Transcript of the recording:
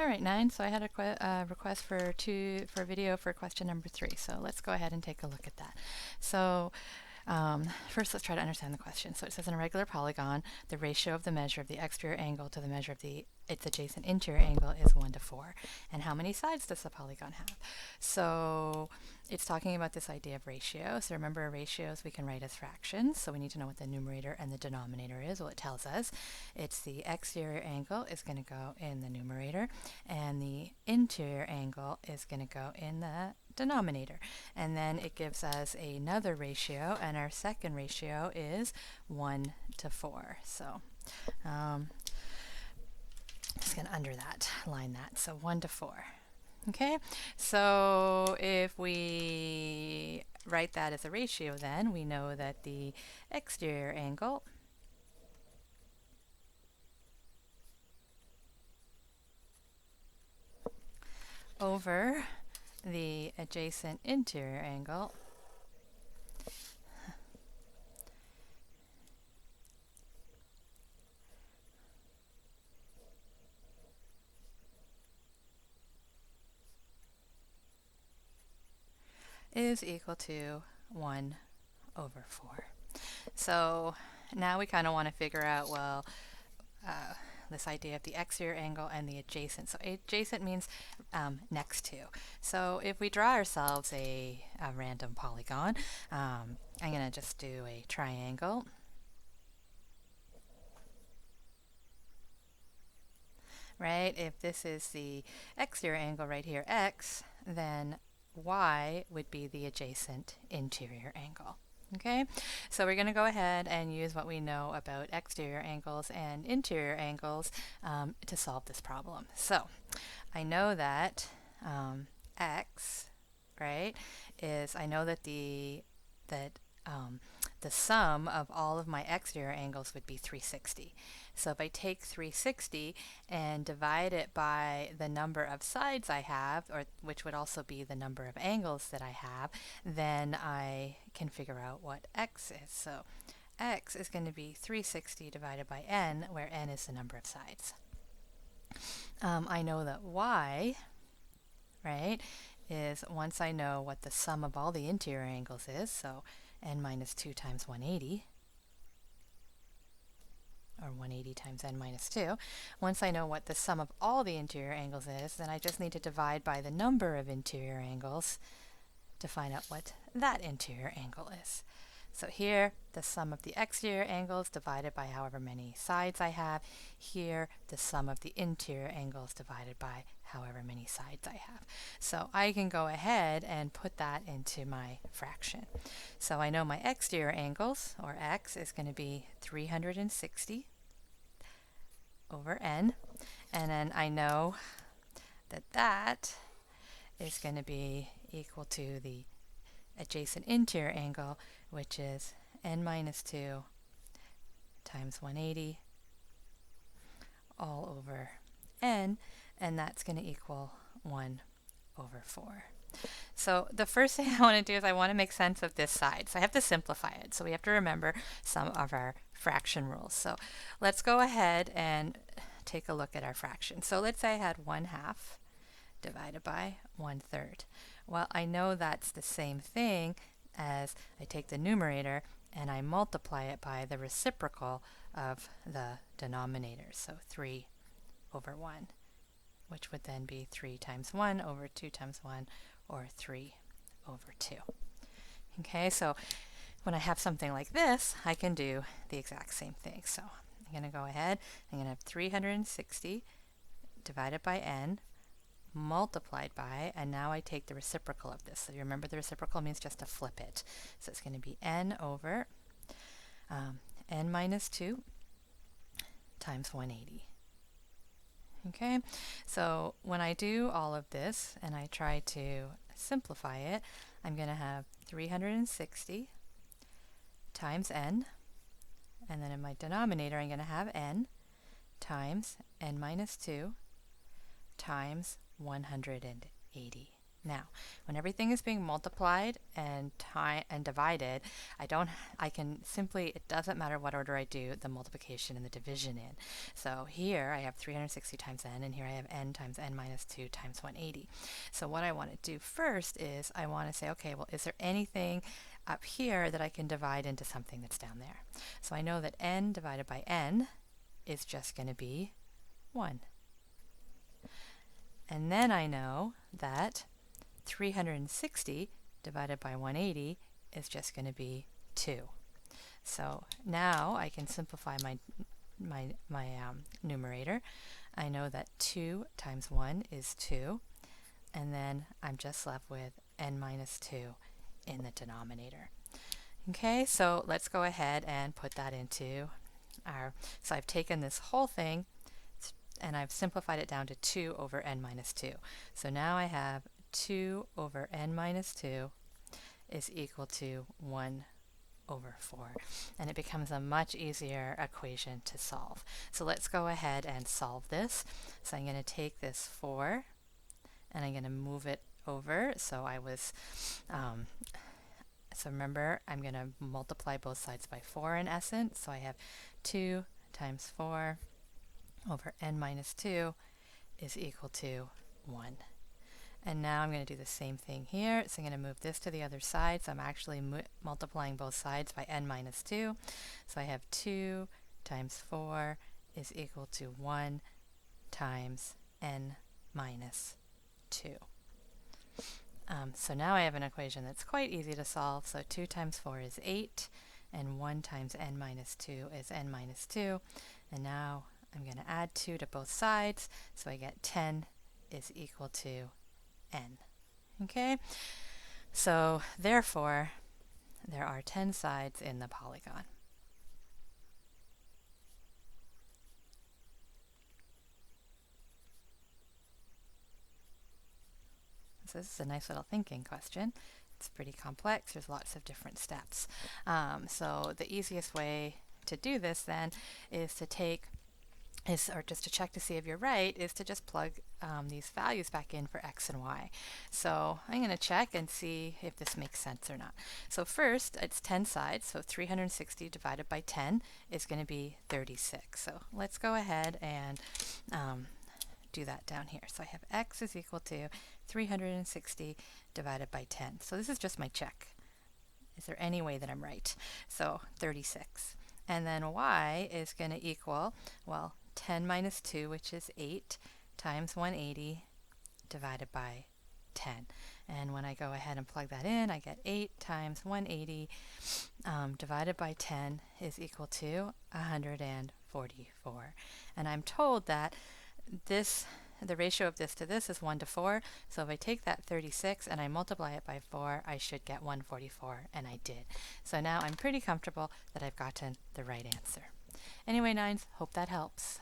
All right, 9. So I had a request for a video for question number 3. So let's go ahead and take a look at that. So first, let's try to understand the question. So it says in a regular polygon, the ratio of the measure of the exterior angle to the measure of its adjacent interior angle is 1 to 4. And how many sides does the polygon have? So it's talking about this idea of ratio. So remember, ratios we can write as fractions. So we need to know what the numerator and the denominator is. Well, it tells us it's the exterior angle is going to go in the numerator, and the interior angle is going to go in the denominator. And then it gives us another ratio, and our second ratio is 1 to 4. So just going to line that. So 1 to 4. Okay, so if we write that as a ratio, then we know that the exterior angle over the adjacent interior angle is equal to 1 over 4. So now we kind of want to figure out, well, this idea of the exterior angle and the adjacent. So adjacent means next to. So if we draw ourselves a random polygon, I'm going to just do a triangle. Right? If this is the exterior angle right here, x, then y would be the adjacent interior angle. Okay, so we're going to go ahead and use what we know about exterior angles and interior angles to solve this problem. So I know that x, right, is, I know that the sum of all of my exterior angles would be 360. So if I take 360 and divide it by the number of sides I have, or which would also be the number of angles that I have, then I can figure out what x is. So x is going to be 360 divided by n, where n is the number of sides. I know that y, right, is, once I know what the sum of all the interior angles is, so n minus 2 times 180, or 180 times n minus 2. Once I know what the sum of all the interior angles is, then I just need to divide by the number of interior angles to find out what that interior angle is. So here, the sum of the exterior angles divided by however many sides I have. Here, the sum of the interior angles divided by however many sides I have. So I can go ahead and put that into my fraction. So I know my exterior angles, or x, is going to be 360 over n. And then I know that that is going to be equal to the adjacent interior angle, which is n minus 2 times 180 all over n, and that's going to equal 1 over 4. So the first thing I want to do is I want to make sense of this side. So I have to simplify it. So we have to remember some of our fraction rules. So let's go ahead and take a look at our fraction. So let's say I had 1/2 divided by 1/3. Well, I know that's the same thing as I take the numerator and I multiply it by the reciprocal of the denominator, so 3 over 1, which would then be 3 times 1 over 2 times 1, or 3 over 2. Okay, so when I have something like this, I can do the exact same thing. So I'm going to go ahead, I'm going to have 360 divided by n multiplied by, and now I take the reciprocal of this. So you remember the reciprocal means just to flip it. So it's going to be n over n minus 2 times 180. Okay, so when I do all of this and I try to simplify it, I'm going to have 360 times n, and then in my denominator I'm going to have n times n minus 2 times 180. Now, when everything is being multiplied and divided, I can simply, it doesn't matter what order I do the multiplication and the division in. So here I have 360 times n, and here I have n times n minus 2 times 180. So what I want to do first is I want to say, okay, well, is there anything up here that I can divide into something that's down there? So I know that n divided by n is just going to be 1. And then I know that 360 divided by 180 is just going to be 2. So now I can simplify my numerator. I know that 2 times 1 is 2, and then I'm just left with n minus 2 in the denominator. Okay, so let's go ahead and put that into so I've taken this whole thing and I've simplified it down to 2 over n minus 2. So now I have 2 over n minus 2 is equal to 1 over 4. And it becomes a much easier equation to solve. So let's go ahead and solve this. So I'm going to take this 4 and I'm going to move it over. So so remember, I'm going to multiply both sides by 4 in essence. So I have 2 times 4 over n minus 2 is equal to 1. And now I'm going to do the same thing here. So I'm going to move this to the other side. So I'm actually multiplying both sides by n minus 2. So I have 2 times 4 is equal to 1 times n minus 2. So now I have an equation that's quite easy to solve. So 2 times 4 is 8, and 1 times n minus 2 is n minus 2. And now I'm going to add 2 to both sides, so I get 10 is equal to n. Okay? So therefore, there are 10 sides in the polygon. So this is a nice little thinking question. It's pretty complex. There's lots of different steps. So the easiest way to do this then is to or just to check to see if you're right, is to just plug these values back in for x and y. So I'm going to check and see if this makes sense or not. So first, it's 10 sides, so 360 divided by 10 is going to be 36. So let's go ahead and do that down here. So I have x is equal to 360 divided by 10. So this is just my check. Is there any way that I'm right? So 36. And then y is going to equal, well, 10 minus 2, which is 8, times 180 divided by 10. And when I go ahead and plug that in, I get 8 times 180 divided by 10 is equal to 144. And I'm told that the ratio of this to this is 1 to 4. So if I take that 36 and I multiply it by 4, I should get 144, and I did. So now I'm pretty comfortable that I've gotten the right answer. Anyway, nines, hope that helps.